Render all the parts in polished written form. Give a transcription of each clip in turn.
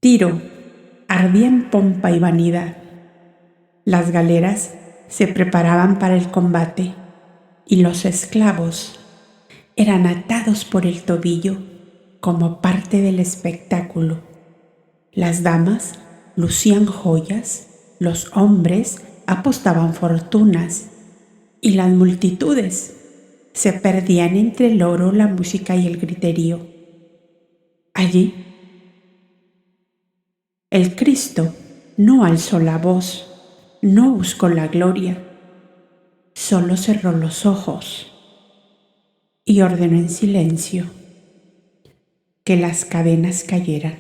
Tiro ardía en pompa y vanidad. Las galeras se preparaban para el combate y los esclavos eran atados por el tobillo como parte del espectáculo. Las damas lucían joyas, los hombres apostaban fortunas y las multitudes se perdían entre el oro, la música y el griterío. Allí, el Cristo no alzó la voz, no buscó la gloria, solo cerró los ojos y ordenó en silencio que las cadenas cayeran.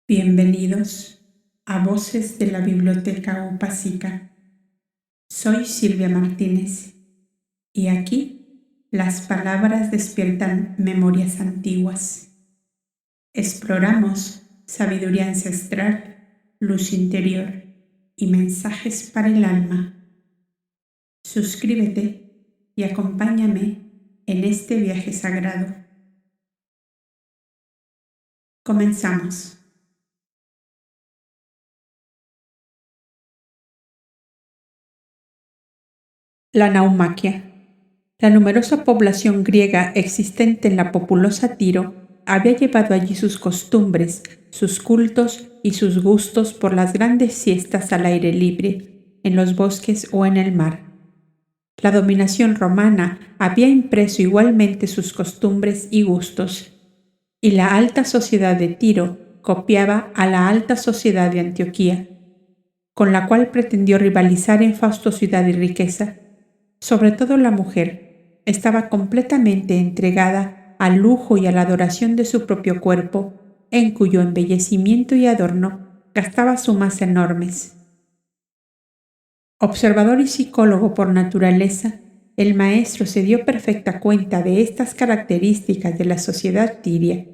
Bienvenidos a Voces de la Biblioteca Upasica. Soy Silvia Martínez y aquí las palabras despiertan memorias antiguas. Exploramos sabiduría ancestral, luz interior y mensajes para el alma. Suscríbete y acompáñame en este viaje sagrado. Comenzamos. La naumaquia. La numerosa población griega existente en la populosa Tiro había llevado allí sus costumbres, sus cultos y sus gustos por las grandes siestas al aire libre, en los bosques o en el mar. La dominación romana había impreso igualmente sus costumbres y gustos, y la alta sociedad de Tiro copiaba a la alta sociedad de Antioquía, con la cual pretendió rivalizar en faustosidad y riqueza. Sobre todo la mujer estaba completamente entregada al lujo y a la adoración de su propio cuerpo, en cuyo embellecimiento y adorno gastaba sumas enormes. Observador y psicólogo por naturaleza, el maestro se dio perfecta cuenta de estas características de la sociedad tiria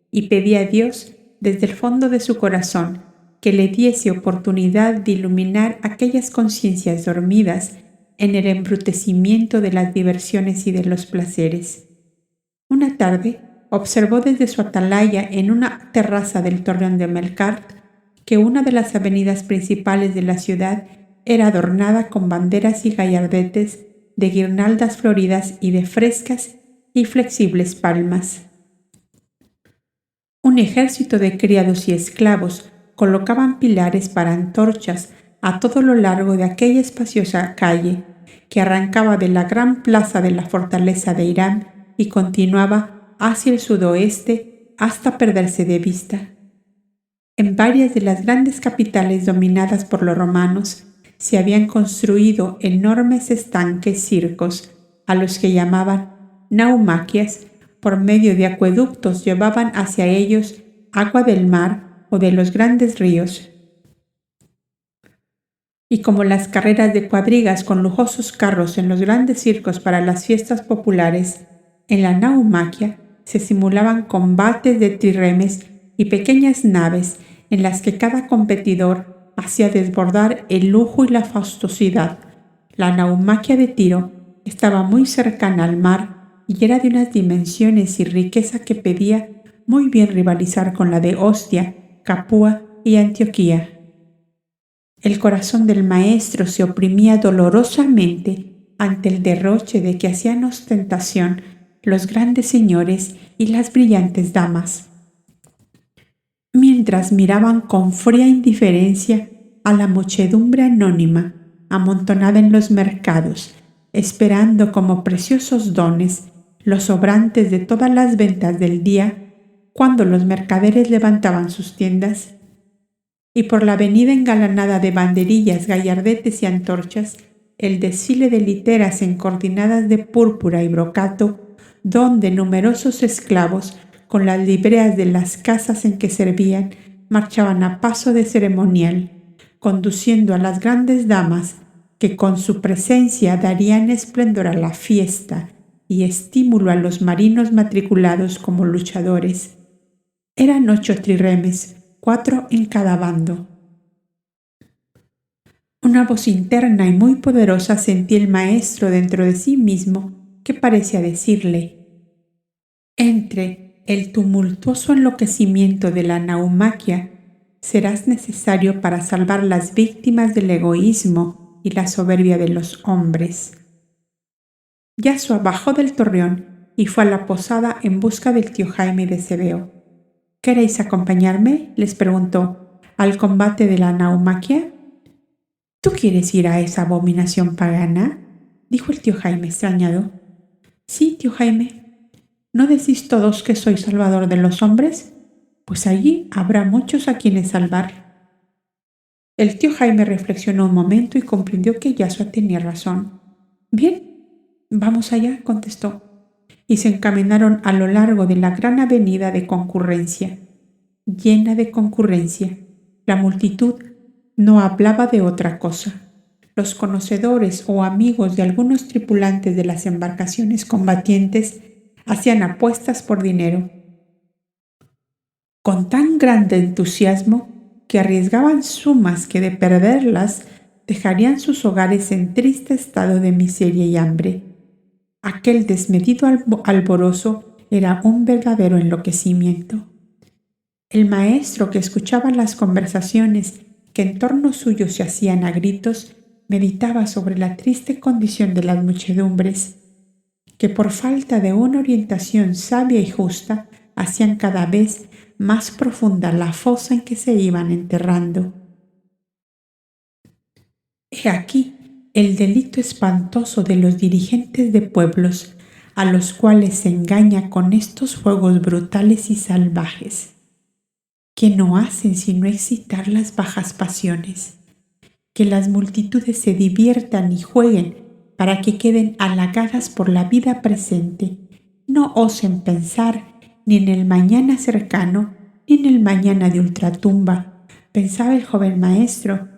y pedía a Dios desde el fondo de su corazón que le diese oportunidad de iluminar aquellas conciencias dormidas en el embrutecimiento de las diversiones y de los placeres. Una tarde observó desde su atalaya en una terraza del torreón de Melkart que una de las avenidas principales de la ciudad era adornada con banderas y gallardetes de guirnaldas floridas y de frescas y flexibles palmas. Un ejército de criados y esclavos colocaban pilares para antorchas a todo lo largo de aquella espaciosa calle que arrancaba de la gran plaza de la fortaleza de Irán y continuaba hacia el sudoeste hasta perderse de vista. En varias de las grandes capitales dominadas por los romanos se habían construido enormes estanques circos a los que llamaban naumaquias. Por medio de acueductos llevaban hacia ellos agua del mar o de los grandes ríos. Y como las carreras de cuadrigas con lujosos carros en los grandes circos para las fiestas populares, en la naumaquia se simulaban combates de trirremes y pequeñas naves en las que cada competidor hacía desbordar el lujo y la faustosidad. La naumaquia de Tiro estaba muy cercana al mar y era de unas dimensiones y riqueza que pedía muy bien rivalizar con la de Ostia, Capua y Antioquía. El corazón del maestro se oprimía dolorosamente ante el derroche de que hacían ostentación los grandes señores y las brillantes damas, mientras miraban con fría indiferencia a la muchedumbre anónima amontonada en los mercados, esperando como preciosos dones los sobrantes de todas las ventas del día cuando los mercaderes levantaban sus tiendas. Y por la avenida engalanada de banderillas, gallardetes y antorchas, el desfile de literas encortinadas de púrpura y brocato, donde numerosos esclavos, con las libreas de las casas en que servían, marchaban a paso de ceremonial, conduciendo a las grandes damas que con su presencia darían esplendor a la fiesta y estímulo a los marinos matriculados como luchadores. Eran 8 trirremes, 4 en cada bando. Una voz interna y muy poderosa sentía el maestro dentro de sí mismo que parecía decirle: entre el tumultuoso enloquecimiento de la naumaquia serás necesario para salvar las víctimas del egoísmo y la soberbia de los hombres. Yasua bajó del torreón y fue a la posada en busca del tío Jaime de Cebeo. ¿Queréis acompañarme?, les preguntó, ¿al combate de la naumaquia? ¿Tú quieres ir a esa abominación pagana?, dijo el tío Jaime extrañado. Sí, tío Jaime. ¿No decís todos que soy salvador de los hombres? Pues allí habrá muchos a quienes salvar. El tío Jaime reflexionó un momento y comprendió que Yasua tenía razón. Bien, vamos allá, contestó, y se encaminaron a lo largo de la gran avenida de concurrencia. Llena de concurrencia, la multitud no hablaba de otra cosa. Los conocedores o amigos de algunos tripulantes de las embarcaciones combatientes hacían apuestas por dinero, con tan grande entusiasmo que arriesgaban sumas que de perderlas dejarían sus hogares en triste estado de miseria y hambre. Aquel desmedido alborozo era un verdadero enloquecimiento. El maestro, que escuchaba las conversaciones que en torno suyo se hacían a gritos, meditaba sobre la triste condición de las muchedumbres, que por falta de una orientación sabia y justa hacían cada vez más profunda la fosa en que se iban enterrando. He aquí el delito espantoso de los dirigentes de pueblos, a los cuales se engaña con estos juegos brutales y salvajes, que no hacen sino excitar las bajas pasiones. Que las multitudes se diviertan y jueguen para que queden halagadas por la vida presente, no osen pensar ni en el mañana cercano ni en el mañana de ultratumba, pensaba el joven maestro,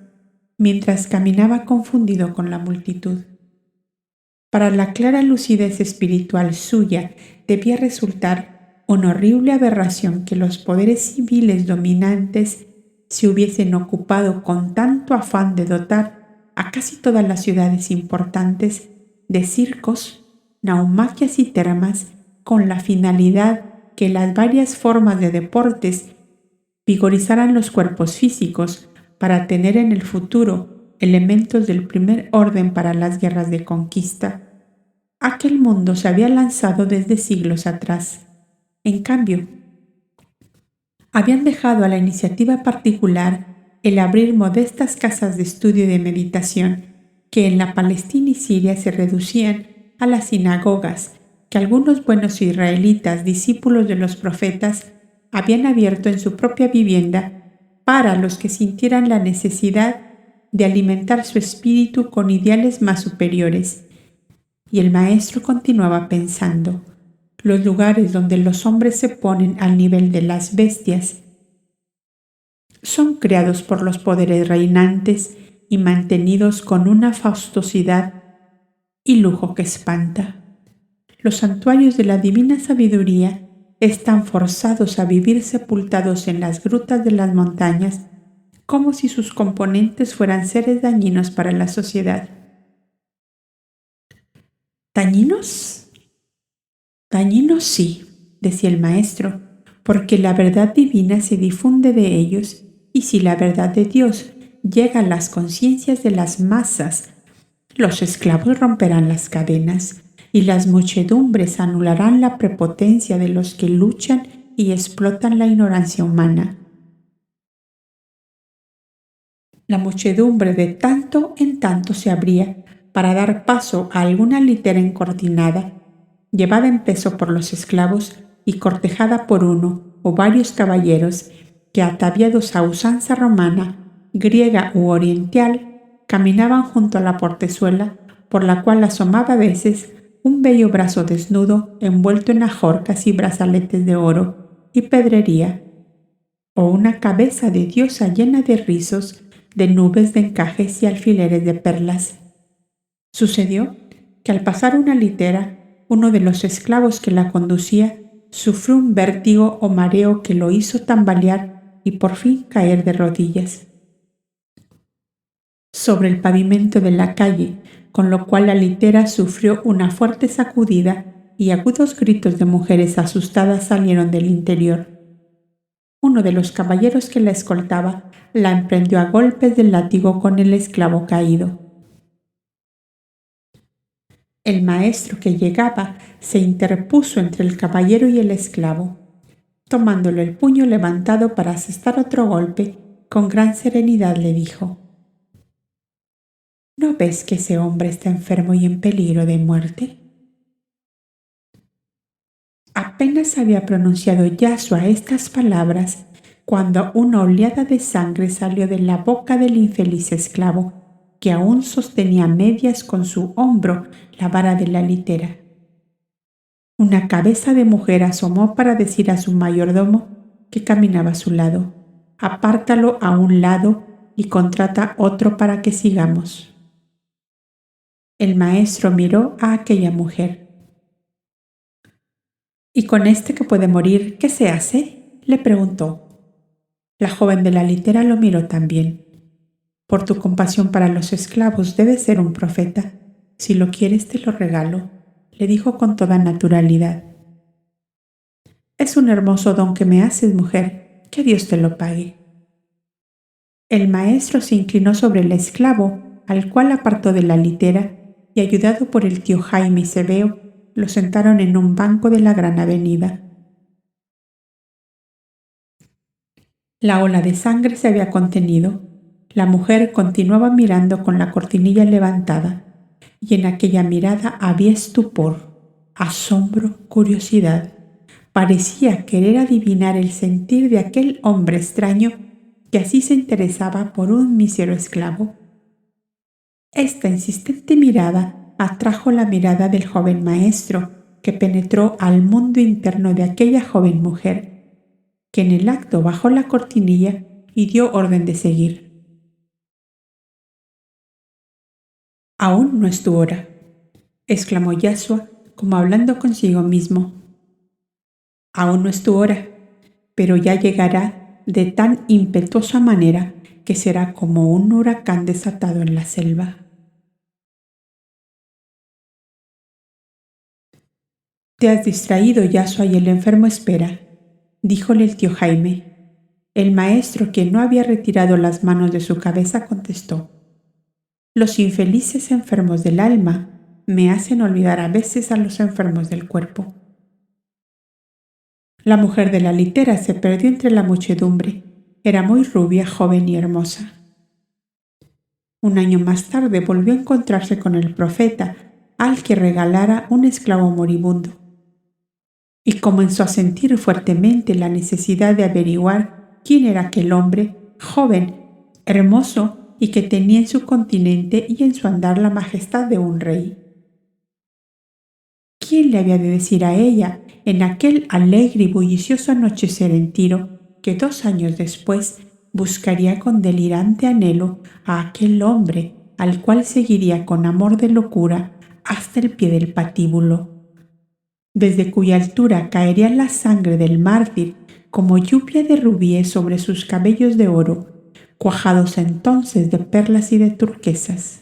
mientras caminaba confundido con la multitud. Para la clara lucidez espiritual suya debía resultar una horrible aberración que los poderes civiles dominantes se hubiesen ocupado con tanto afán de dotar a casi todas las ciudades importantes de circos, naumaquias y termas, con la finalidad que las varias formas de deportes vigorizaran los cuerpos físicos para tener en el futuro elementos del primer orden para las guerras de conquista. Aquel mundo se había lanzado desde siglos atrás. En cambio, habían dejado a la iniciativa particular el abrir modestas casas de estudio y de meditación que en la Palestina y Siria se reducían a las sinagogas que algunos buenos israelitas, discípulos de los profetas, habían abierto en su propia vivienda para los que sintieran la necesidad de alimentar su espíritu con ideales más superiores. Y el maestro continuaba pensando: los lugares donde los hombres se ponen al nivel de las bestias son creados por los poderes reinantes y mantenidos con una faustosidad y lujo que espanta. Los santuarios de la divina sabiduría están forzados a vivir sepultados en las grutas de las montañas, como si sus componentes fueran seres dañinos para la sociedad. ¿Dañinos? Dañinos sí, decía el maestro, porque la verdad divina se difunde de ellos, y si la verdad de Dios llega a las conciencias de las masas, los esclavos romperán las cadenas y las muchedumbres anularán la prepotencia de los que luchan y explotan la ignorancia humana. La muchedumbre de tanto en tanto se abría para dar paso a alguna litera encortinada, llevada en peso por los esclavos y cortejada por uno o varios caballeros que, ataviados a usanza romana, griega u oriental, caminaban junto a la portezuela, por la cual asomaba a veces un bello brazo desnudo envuelto en ajorcas y brazaletes de oro y pedrería, o una cabeza de diosa llena de rizos, de nubes de encajes y alfileres de perlas. Sucedió que al pasar una litera, uno de los esclavos que la conducía sufrió un vértigo o mareo que lo hizo tambalear y por fin caer de rodillas. sobre el pavimento de la calle, con lo cual la litera sufrió una fuerte sacudida y agudos gritos de mujeres asustadas salieron del interior. Uno de los caballeros que la escoltaba la emprendió a golpes de látigo con el esclavo caído. El maestro que llegaba se interpuso entre el caballero y el esclavo. Tomándole el puño levantado para asestar otro golpe, con gran serenidad le dijo: ¿No ves que ese hombre está enfermo y en peligro de muerte? Apenas había pronunciado Yasua estas palabras cuando una oleada de sangre salió de la boca del infeliz esclavo, que aún sostenía a medias con su hombro la vara de la litera. Una cabeza de mujer asomó para decir a su mayordomo, que caminaba a su lado: «Apártalo a un lado y contrata otro para que sigamos». El maestro miró a aquella mujer. «¿Y con este que puede morir, qué se hace?», le preguntó. La joven de la litera lo miró también. «Por tu compasión para los esclavos debes ser un profeta. Si lo quieres te lo regalo», le dijo con toda naturalidad. «Es un hermoso don que me haces, mujer. Que Dios te lo pague». El maestro se inclinó sobre el esclavo, al cual apartó de la litera, y ayudado por el tío Jaime y Cebeo, lo sentaron en un banco de la gran avenida. La ola de sangre se había contenido. La mujer continuaba mirando con la cortinilla levantada, y en aquella mirada había estupor, asombro, curiosidad. Parecía querer adivinar el sentir de aquel hombre extraño que así se interesaba por un mísero esclavo. Esta insistente mirada atrajo la mirada del joven maestro, que penetró al mundo interno de aquella joven mujer, que en el acto bajó la cortinilla y dio orden de seguir. «Aún no es tu hora», exclamó Yasua, como hablando consigo mismo. «Aún no es tu hora, pero ya llegará de tan impetuosa manera que será como un huracán desatado en la selva». «Te has distraído, Yasua, y el enfermo espera», díjole el tío Jaime. El maestro, quien no había retirado las manos de su cabeza, contestó: «Los infelices enfermos del alma me hacen olvidar a veces a los enfermos del cuerpo». La mujer de la litera se perdió entre la muchedumbre. Era muy rubia, joven y hermosa. Un año más tarde volvió a encontrarse con el profeta, al que regalara un esclavo moribundo, y comenzó a sentir fuertemente la necesidad de averiguar quién era aquel hombre, joven, hermoso, y que tenía en su continente y en su andar la majestad de un rey. ¿Quién le había de decir a ella, en aquel alegre y bullicioso anochecer en Tiro, que 2 años después buscaría con delirante anhelo a aquel hombre al cual seguiría con amor de locura hasta el pie del patíbulo, desde cuya altura caería la sangre del mártir como lluvia de rubíes sobre sus cabellos de oro, cuajados entonces de perlas y de turquesas?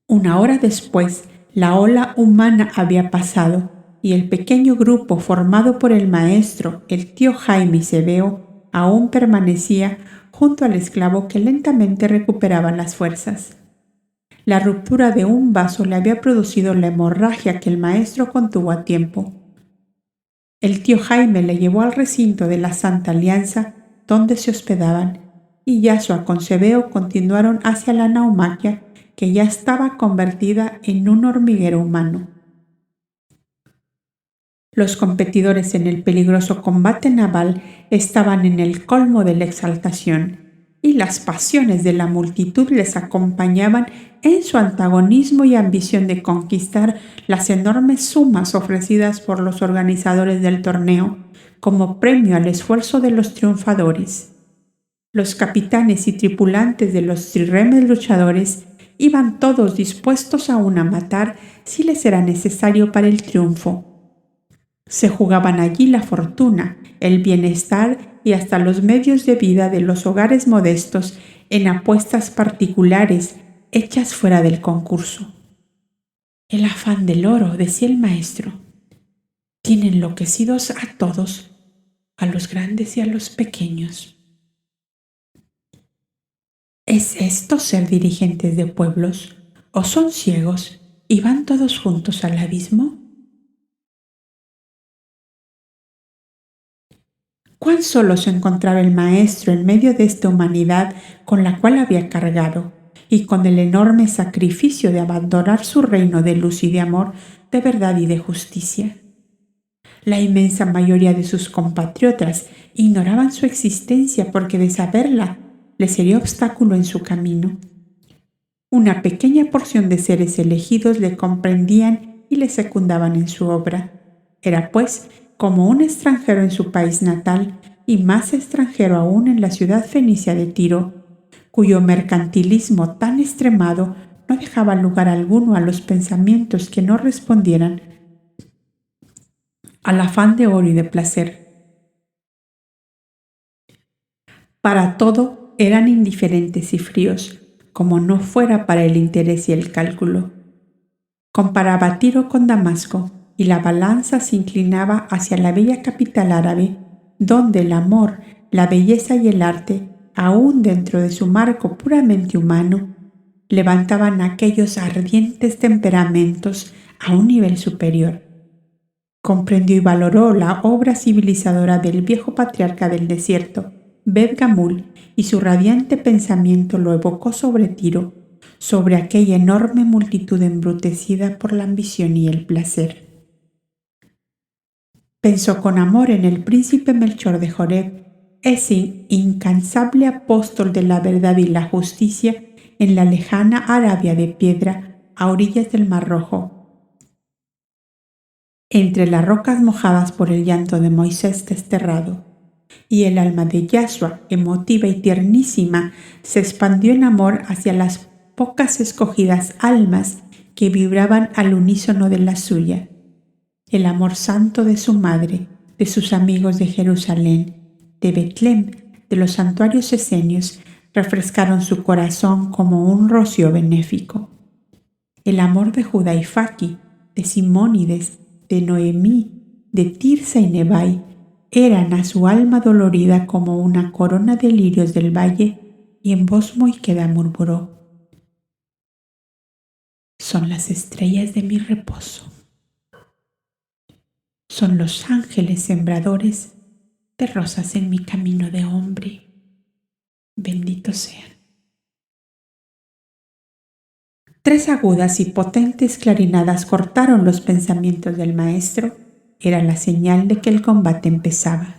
Una hora después, la ola humana había pasado y el pequeño grupo formado por el maestro, el tío Jaime y Cebeo aún permanecía junto al esclavo, que lentamente recuperaba las fuerzas. La ruptura de un vaso le había producido la hemorragia que el maestro contuvo a tiempo. El tío Jaime le llevó al recinto de la Santa Alianza, donde se hospedaban, y Yasua con Cebeo continuaron hacia la naumaquia, que ya estaba convertida en un hormiguero humano. Los competidores en el peligroso combate naval estaban en el colmo de la exaltación, y las pasiones de la multitud les acompañaban en su antagonismo y ambición de conquistar las enormes sumas ofrecidas por los organizadores del torneo como premio al esfuerzo de los triunfadores. Los capitanes y tripulantes de los trirremes luchadores iban todos dispuestos aún a matar si les era necesario para el triunfo. Se jugaban allí la fortuna, el bienestar y hasta los medios de vida de los hogares modestos en apuestas particulares hechas fuera del concurso. El afán del oro, decía el maestro, tiene enloquecidos a todos, a los grandes y a los pequeños. ¿Es esto ser dirigentes de pueblos? ¿O son ciegos y van todos juntos al abismo? Cuán solo se encontraba el maestro en medio de esta humanidad con la cual había cargado, y con el enorme sacrificio de abandonar su reino de luz y de amor, de verdad y de justicia. La inmensa mayoría de sus compatriotas ignoraban su existencia porque de saberla les sería obstáculo en su camino. Una pequeña porción de seres elegidos le comprendían y le secundaban en su obra. Era, pues, como un extranjero en su país natal y más extranjero aún en la ciudad fenicia de Tiro, cuyo mercantilismo tan extremado no dejaba lugar alguno a los pensamientos que no respondieran al afán de oro y de placer. Para todo eran indiferentes y fríos, como no fuera para el interés y el cálculo. Comparaba Tiro con Damasco, y la balanza se inclinaba hacia la bella capital árabe, donde el amor, la belleza y el arte, aún dentro de su marco puramente humano, levantaban aquellos ardientes temperamentos a un nivel superior. Comprendió y valoró la obra civilizadora del viejo patriarca del desierto, Beth-Gamul, y su radiante pensamiento lo evocó sobre Tiro, sobre aquella enorme multitud embrutecida por la ambición y el placer. Pensó con amor en el príncipe Melchor de Joreb, ese incansable apóstol de la verdad y la justicia en la lejana Arabia de piedra a orillas del Mar Rojo. Entre las rocas mojadas por el llanto de Moisés desterrado, y el alma de Yahshua, emotiva y tiernísima, se expandió en amor hacia las pocas escogidas almas que vibraban al unísono de la suya. El amor santo de su madre, de sus amigos de Jerusalén, de Betlem, de los santuarios esenios, refrescaron su corazón como un rocío benéfico. El amor de Judá y Faki, de Simónides, de Noemí, de Tirsa y Nebai, eran a su alma dolorida como una corona de lirios del valle, y en voz muy queda murmuró: son las estrellas de mi reposo. Son los ángeles sembradores de rosas en mi camino de hombre. Benditos sean. 3 agudas y potentes clarinadas cortaron los pensamientos del maestro. Era la señal de que el combate empezaba.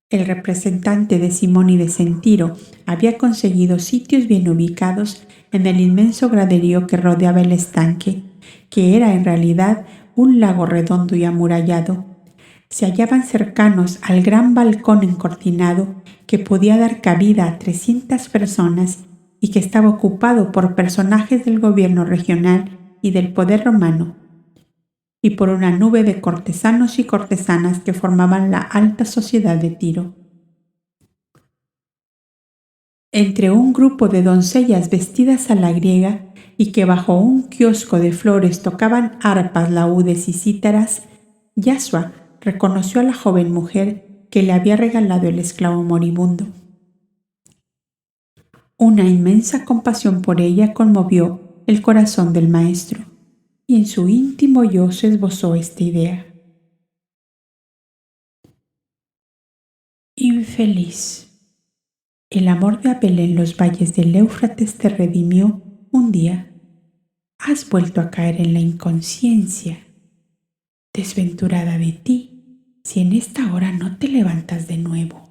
El representante de Simónides en Tiro había conseguido sitios bien ubicados en el inmenso graderío que rodeaba el estanque, que era en realidad un lago redondo y amurallado. Se hallaban cercanos al gran balcón encortinado que podía dar cabida a 300 personas y que estaba ocupado por personajes del gobierno regional y del poder romano, y por una nube de cortesanos y cortesanas que formaban la alta sociedad de Tiro. Entre un grupo de doncellas vestidas a la griega y que bajo un kiosco de flores tocaban arpas, laúdes y cítaras, Yahshua reconoció a la joven mujer que le había regalado el esclavo moribundo. Una inmensa compasión por ella conmovió el corazón del maestro, y en su íntimo yo se esbozó esta idea. Infeliz. El amor de Abel en los valles del Éufrates te redimió un día. Has vuelto a caer en la inconsciencia. Desventurada de ti, si en esta hora no te levantas de nuevo.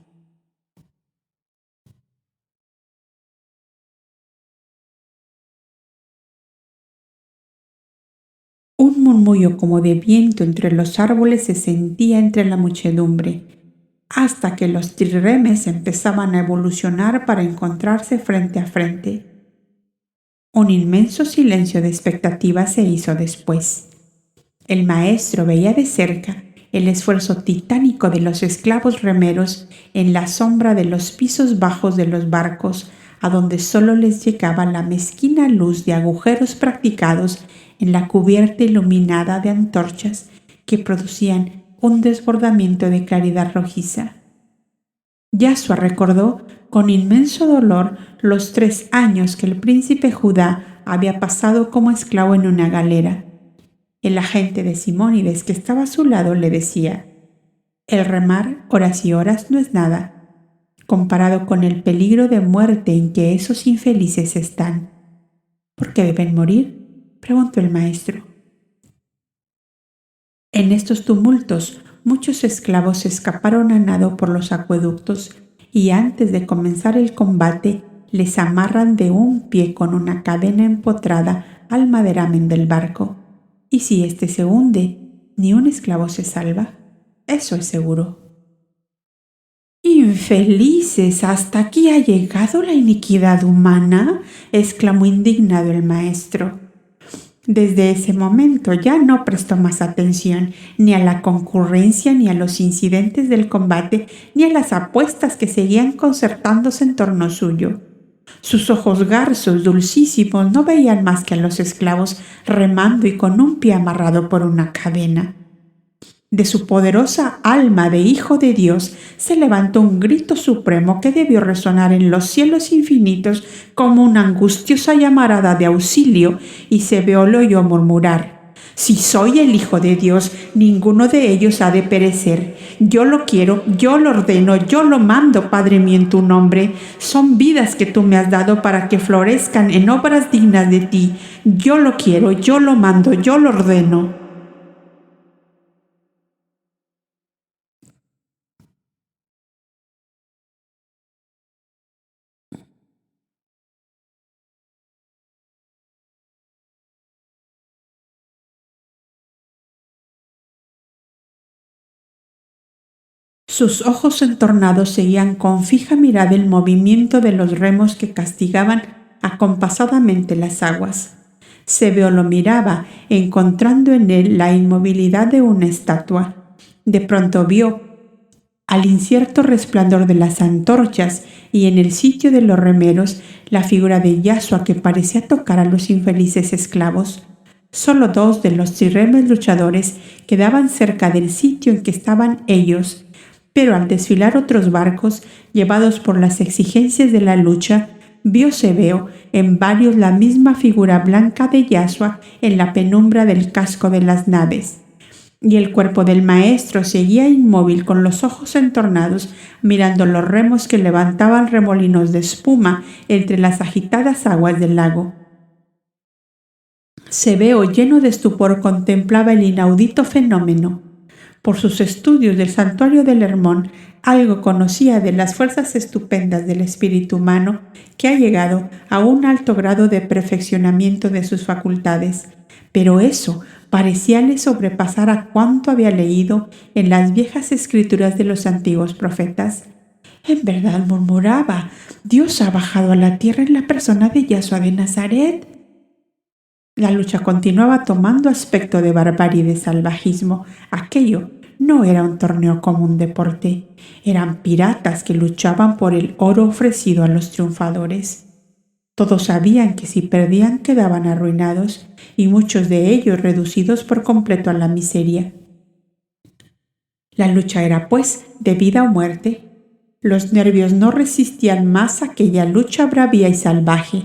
Un murmullo como de viento entre los árboles se sentía entre la muchedumbre, hasta que los trirremes empezaban a evolucionar para encontrarse frente a frente. Un inmenso silencio de expectativa se hizo después. El maestro veía de cerca el esfuerzo titánico de los esclavos remeros en la sombra de los pisos bajos de los barcos a donde solo les llegaba la mezquina luz de agujeros practicados en la cubierta iluminada de antorchas que producían un desbordamiento de claridad rojiza. Yashua recordó con inmenso dolor los 3 años que el príncipe Judá había pasado como esclavo en una galera. El agente de Simónides que estaba a su lado le decía: el remar horas y horas no es nada, comparado con el peligro de muerte en que esos infelices están. ¿Por qué deben morir?, preguntó el maestro. En estos tumultos, muchos esclavos escaparon a nado por los acueductos y antes de comenzar el combate les amarran de un pie con una cadena empotrada al maderamen del barco. Y si éste se hunde, ni un esclavo se salva. Eso es seguro. «¡Infelices! ¿Hasta aquí ha llegado la iniquidad humana?», exclamó indignado el maestro. Desde ese momento ya no prestó más atención ni a la concurrencia, ni a los incidentes del combate, ni a las apuestas que seguían concertándose en torno suyo. Sus ojos garzos dulcísimos no veían más que a los esclavos remando y con un pie amarrado por una cadena. De su poderosa alma de hijo de Dios se levantó un grito supremo que debió resonar en los cielos infinitos como una angustiosa llamarada de auxilio, y Zebeo le oyó murmurar: «Si soy el Hijo de Dios, ninguno de ellos ha de perecer. Yo lo quiero, yo lo ordeno, yo lo mando, Padre mío, en tu nombre. Son vidas que tú me has dado para que florezcan en obras dignas de ti. Yo lo quiero, yo lo mando, yo lo ordeno». Sus ojos entornados seguían con fija mirada el movimiento de los remos que castigaban acompasadamente las aguas. Zebeo lo miraba, encontrando en él la inmovilidad de una estatua. De pronto vio, al incierto resplandor de las antorchas y en el sitio de los remeros, la figura de Yashua que parecía tocar a los infelices esclavos. Solo 2 de los trirremes luchadores quedaban cerca del sitio en que estaban ellos, pero al desfilar otros barcos, llevados por las exigencias de la lucha, vio Zebeo en varios la misma figura blanca de Yashua en la penumbra del casco de las naves. Y el cuerpo del maestro seguía inmóvil con los ojos entornados, mirando los remos que levantaban remolinos de espuma entre las agitadas aguas del lago. Zebeo, lleno de estupor, contemplaba el inaudito fenómeno. Por sus estudios del santuario del Hermón, algo conocía de las fuerzas estupendas del espíritu humano que ha llegado a un alto grado de perfeccionamiento de sus facultades, pero eso parecíale sobrepasar a cuanto había leído en las viejas escrituras de los antiguos profetas. En verdad, murmuraba, Dios ha bajado a la tierra en la persona de Yashua de Nazaret. La lucha continuaba tomando aspecto de barbarie y de salvajismo. Aquello no era un torneo como un deporte. Eran piratas que luchaban por el oro ofrecido a los triunfadores. Todos sabían que si perdían quedaban arruinados y muchos de ellos reducidos por completo a la miseria. La lucha era, pues, de vida o muerte. Los nervios no resistían más aquella lucha bravía y salvaje.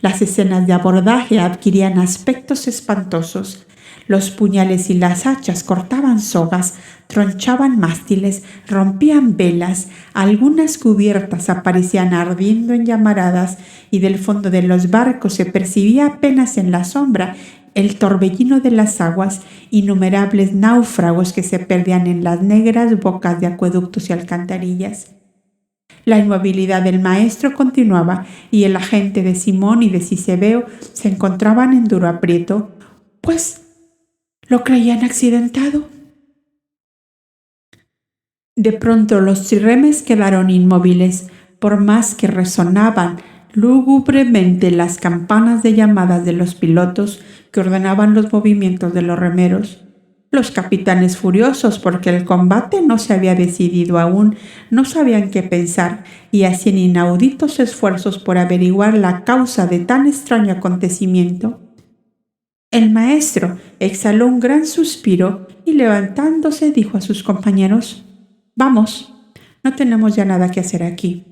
Las escenas de abordaje adquirían aspectos espantosos. Los puñales y las hachas cortaban sogas, tronchaban mástiles, rompían velas, algunas cubiertas aparecían ardiendo en llamaradas y del fondo de los barcos se percibía apenas en la sombra el torbellino de las aguas, innumerables náufragos que se perdían en las negras bocas de acueductos y alcantarillas. La inmovilidad del maestro continuaba y el agente de Simónides y Zebeo se encontraban en duro aprieto, pues lo creían accidentado. De pronto los trirremes quedaron inmóviles, por más que resonaban lúgubremente las campanas de llamadas de los pilotos que ordenaban los movimientos de los remeros. Los capitanes, furiosos porque el combate no se había decidido aún, no sabían qué pensar y hacían inauditos esfuerzos por averiguar la causa de tan extraño acontecimiento. El maestro exhaló un gran suspiro y levantándose dijo a sus compañeros: «Vamos, no tenemos ya nada que hacer aquí».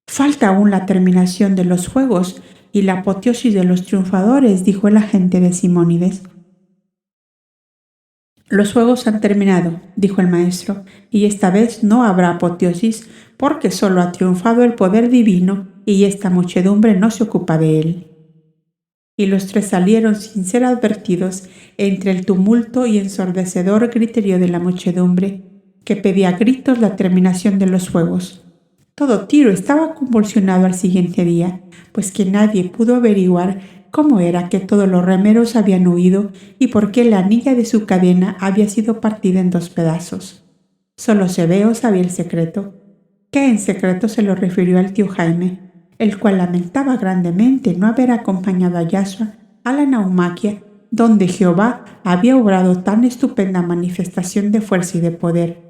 «Falta aún la terminación de los juegos y la apoteosis de los triunfadores», dijo el agente de Simónides. «Los juegos han terminado», dijo el maestro, «y esta vez no habrá apoteosis porque solo ha triunfado el poder divino y esta muchedumbre no se ocupa de él». Y los tres salieron sin ser advertidos entre el tumulto y ensordecedor griterío de la muchedumbre, que pedía a gritos la terminación de los juegos. Todo Tiro estaba convulsionado al siguiente día, pues que nadie pudo averiguar cómo era que todos los remeros habían huido y por qué la anilla de su cadena había sido partida en 2 pedazos. Solo Sebeo sabía el secreto, que en secreto se lo refirió al tío Jaime, el cual lamentaba grandemente no haber acompañado a Yashua a la naumaquia, donde Jehová había obrado tan estupenda manifestación de fuerza y de poder.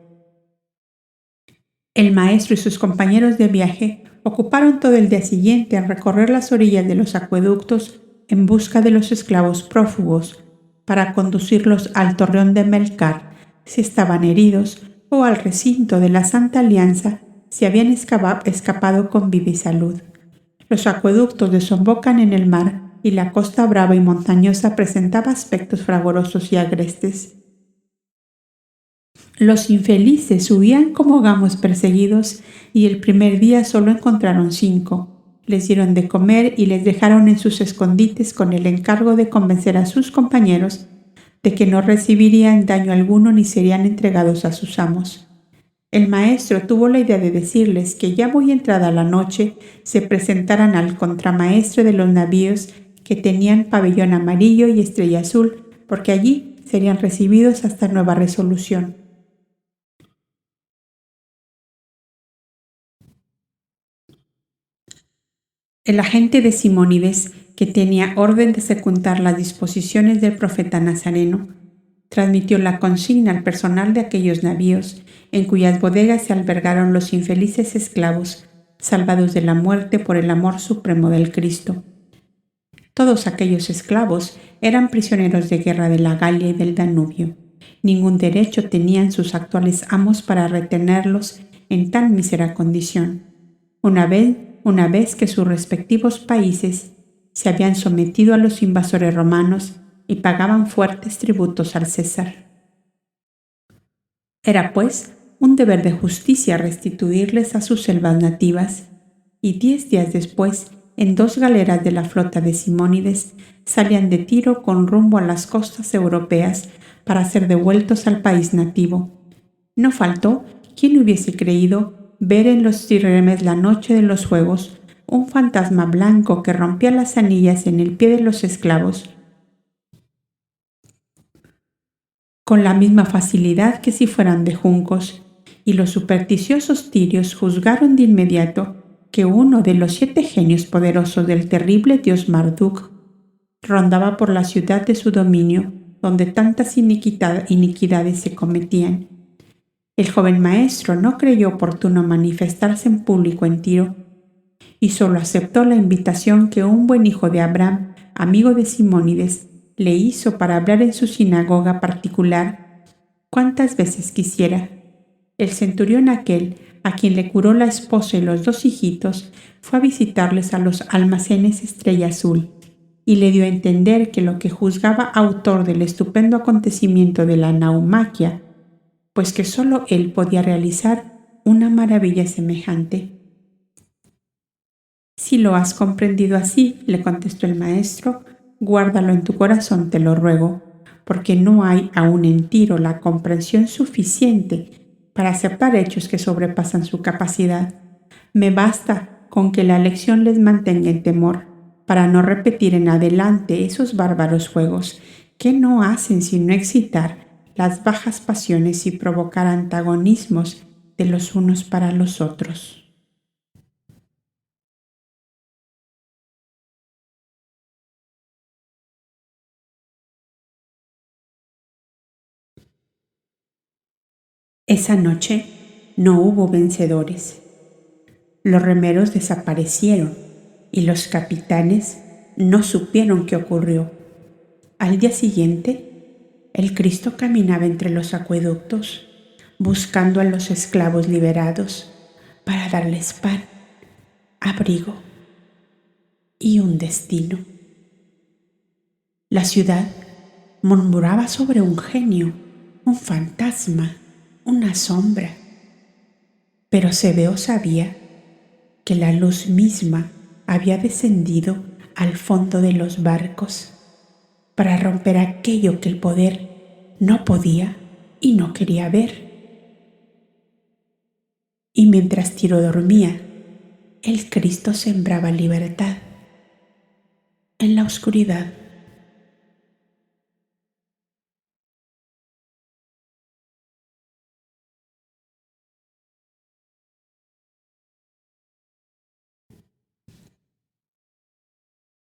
El maestro y sus compañeros de viaje ocuparon todo el día siguiente en recorrer las orillas de los acueductos en busca de los esclavos prófugos, para conducirlos al torreón de Melcar si estaban heridos, o al recinto de la Santa Alianza si habían escapado con vida y salud. Los acueductos desembocan en el mar y la costa brava y montañosa presentaba aspectos fragorosos y agrestes. Los infelices huían como gamos perseguidos y el primer día solo encontraron 5. Les dieron de comer y les dejaron en sus escondites con el encargo de convencer a sus compañeros de que no recibirían daño alguno ni serían entregados a sus amos. El maestro tuvo la idea de decirles que ya muy entrada la noche se presentaran al contramaestre de los navíos que tenían pabellón amarillo y estrella azul, porque allí serían recibidos hasta nueva resolución. El agente de Simónides, que tenía orden de secundar las disposiciones del profeta Nazareno, transmitió la consigna al personal de aquellos navíos, en cuyas bodegas se albergaron los infelices esclavos, salvados de la muerte por el amor supremo del Cristo. Todos aquellos esclavos eran prisioneros de guerra de la Galia y del Danubio. Ningún derecho tenían sus actuales amos para retenerlos en tan mísera condición. Una vez que sus respectivos países se habían sometido a los invasores romanos y pagaban fuertes tributos al César. Era, pues, un deber de justicia restituirles a sus selvas nativas, y 10 días después, en 2 galeras de la flota de Simónides, salían de Tiro con rumbo a las costas europeas para ser devueltos al país nativo. No faltó quien hubiese creído ver en los trirremes la noche de los juegos un fantasma blanco que rompía las anillas en el pie de los esclavos con la misma facilidad que si fueran de juncos, y los supersticiosos tirios juzgaron de inmediato que uno de los 7 genios poderosos del terrible dios Marduk rondaba por la ciudad de su dominio, donde tantas iniquidades se cometían. El joven maestro no creyó oportuno manifestarse en público en Tiro, y solo aceptó la invitación que un buen hijo de Abraham, amigo de Simónides, le hizo para hablar en su sinagoga particular cuantas veces quisiera. El centurión aquel, a quien le curó la esposa y los 2 hijitos, fue a visitarles a los almacenes Estrella Azul y le dio a entender que lo que juzgaba autor del estupendo acontecimiento de la naumaquia, pues que solo él podía realizar una maravilla semejante. «Si lo has comprendido así», le contestó el maestro, «guárdalo en tu corazón, te lo ruego, porque no hay aún en Tiro la comprensión suficiente para aceptar hechos que sobrepasan su capacidad. Me basta con que la lección les mantenga en temor, para no repetir en adelante esos bárbaros juegos que no hacen sino excitar las bajas pasiones y provocar antagonismos de los unos para los otros». Esa noche no hubo vencedores. Los remeros desaparecieron y los capitanes no supieron qué ocurrió. Al día siguiente, el Cristo caminaba entre los acueductos, buscando a los esclavos liberados para darles pan, abrigo y un destino. La ciudad murmuraba sobre un genio, un fantasma, una sombra, pero Cebeo sabía que la luz misma había descendido al fondo de los barcos para romper aquello que el poder no podía y no quería ver. Y mientras Tiro dormía, el Cristo sembraba libertad en la oscuridad.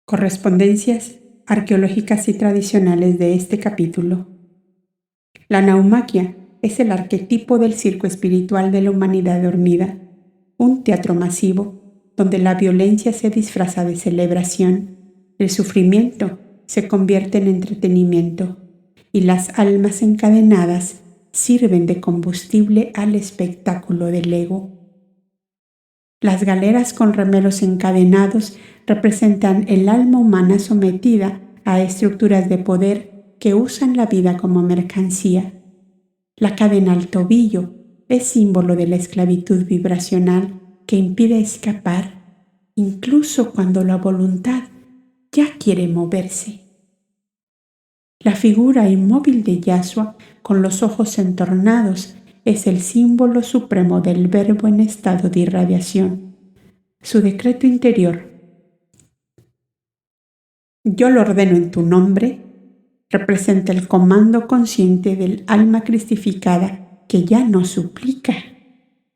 Correspondencias arqueológicas y tradicionales de este capítulo. La naumaquia es el arquetipo del circo espiritual de la humanidad dormida, un teatro masivo donde la violencia se disfraza de celebración, el sufrimiento se convierte en entretenimiento y las almas encadenadas sirven de combustible al espectáculo del ego. Las galeras con remeros encadenados representan el alma humana sometida a estructuras de poder que usan la vida como mercancía. La cadena al tobillo es símbolo de la esclavitud vibracional que impide escapar, incluso cuando la voluntad ya quiere moverse. La figura inmóvil de Yahshua, con los ojos entornados, es el símbolo supremo del Verbo en estado de irradiación. Su decreto interior, yo lo ordeno en tu nombre, representa el comando consciente del alma cristificada que ya no suplica,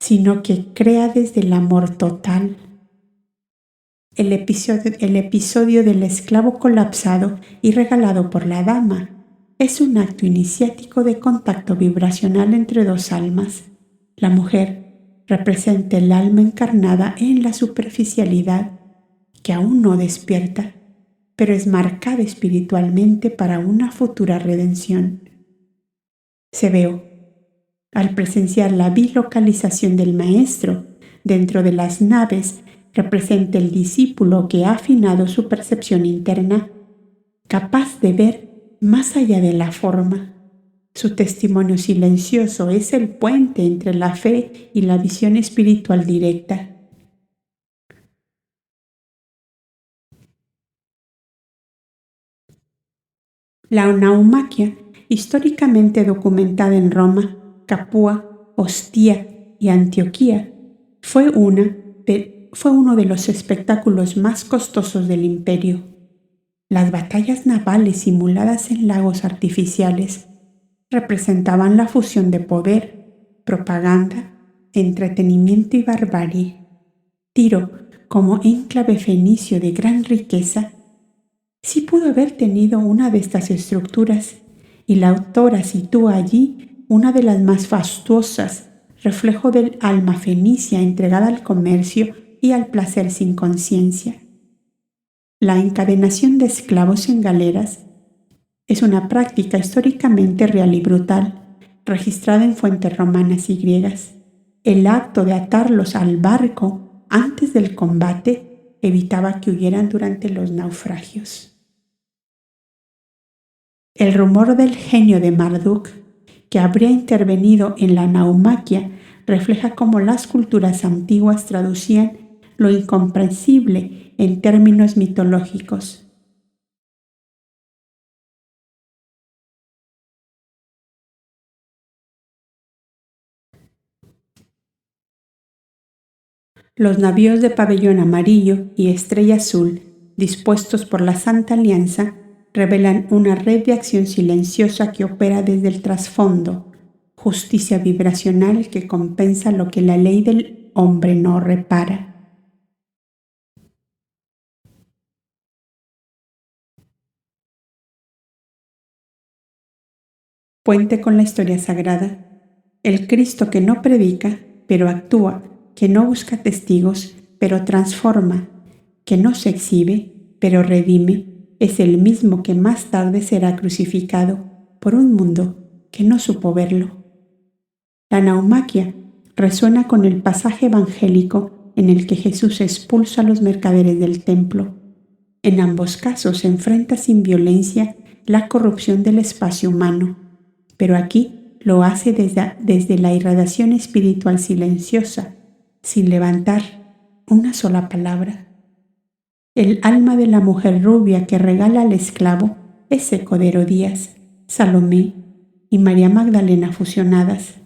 sino que crea desde el amor total. El episodio del esclavo colapsado y regalado por la dama es un acto iniciático de contacto vibracional entre dos almas. La mujer representa el alma encarnada en la superficialidad, que aún no despierta, pero es marcada espiritualmente para una futura redención. Cebeo, al presenciar la bilocalización del Maestro dentro de las naves, representa el discípulo que ha afinado su percepción interna, capaz de ver más allá de la forma. Su testimonio silencioso es el puente entre la fe y la visión espiritual directa. La naumaquia, históricamente documentada en Roma, Capua, Ostia y Antioquía, fue uno de los espectáculos más costosos del imperio. Las batallas navales simuladas en lagos artificiales representaban la fusión de poder, propaganda, entretenimiento y barbarie. Tiro, como enclave fenicio de gran riqueza, sí pudo haber tenido una de estas estructuras, y la autora sitúa allí una de las más fastuosas, reflejo del alma fenicia entregada al comercio y al placer sin conciencia. La encadenación de esclavos en galeras es una práctica históricamente real y brutal, registrada en fuentes romanas y griegas. El acto de atarlos al barco antes del combate evitaba que huyeran durante los naufragios. El rumor del genio de Marduk, que habría intervenido en la naumaquia, refleja cómo las culturas antiguas traducían lo incomprensible en términos mitológicos. Los navíos de pabellón amarillo y estrella azul, dispuestos por la Santa Alianza, revelan una red de acción silenciosa que opera desde el trasfondo, justicia vibracional que compensa lo que la ley del hombre no repara. Puente con la historia sagrada. El Cristo que no predica, pero actúa, que no busca testigos, pero transforma, que no se exhibe, pero redime, es el mismo que más tarde será crucificado por un mundo que no supo verlo. La naumaquia resuena con el pasaje evangélico en el que Jesús expulsa a los mercaderes del templo. En ambos casos enfrenta sin violencia la corrupción del espacio humano, pero aquí lo hace desde la irradiación espiritual silenciosa, sin levantar una sola palabra. El alma de la mujer rubia que regala al esclavo es eco de Herodías, Salomé y María Magdalena fusionadas,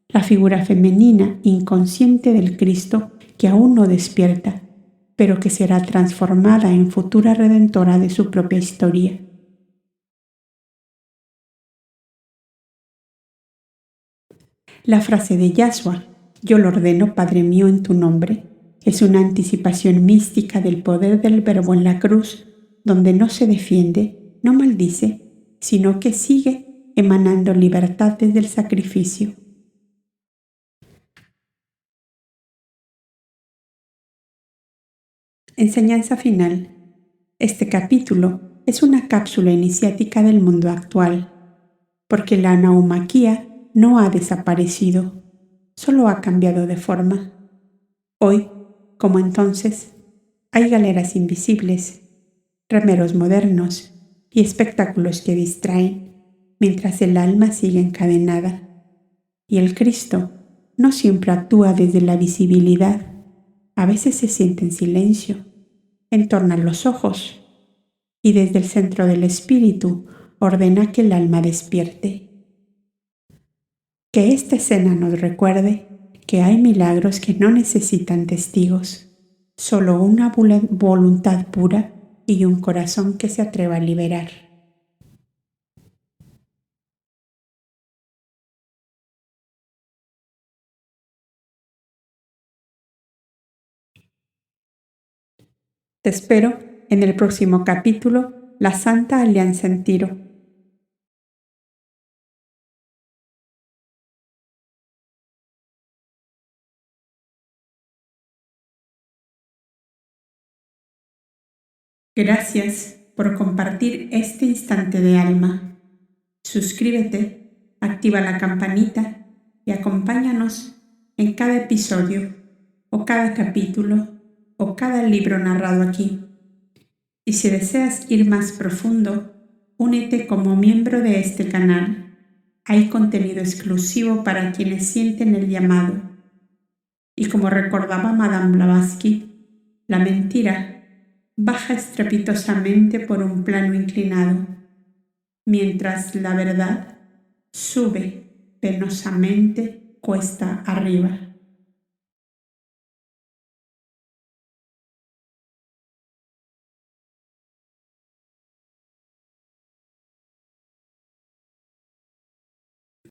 la figura femenina inconsciente del Cristo que aún no despierta, pero que será transformada en futura redentora de su propia historia. La frase de Yahshua, yo lo ordeno, Padre mío, en tu nombre, es una anticipación mística del poder del Verbo en la cruz, donde no se defiende, no maldice, sino que sigue emanando libertad desde el sacrificio. Enseñanza final. Este capítulo es una cápsula iniciática del mundo actual, porque la naumaquía no ha desaparecido, solo ha cambiado de forma. Hoy, como entonces, hay galeras invisibles, remeros modernos y espectáculos que distraen, mientras el alma sigue encadenada. Y el Cristo no siempre actúa desde la visibilidad, a veces se siente en silencio, entorna los ojos y desde el centro del espíritu ordena que el alma despierte. Que esta escena nos recuerde que hay milagros que no necesitan testigos, solo una voluntad pura y un corazón que se atreva a liberar. Te espero en el próximo capítulo, La Santa Alianza en Tiro. Gracias por compartir este instante de alma. Suscríbete, activa la campanita y acompáñanos en cada episodio o cada capítulo o cada libro narrado aquí. Y si deseas ir más profundo, únete como miembro de este canal. Hay contenido exclusivo para quienes sienten el llamado. Y como recordaba Madame Blavatsky, la mentira baja estrepitosamente por un plano inclinado, mientras la verdad sube penosamente cuesta arriba.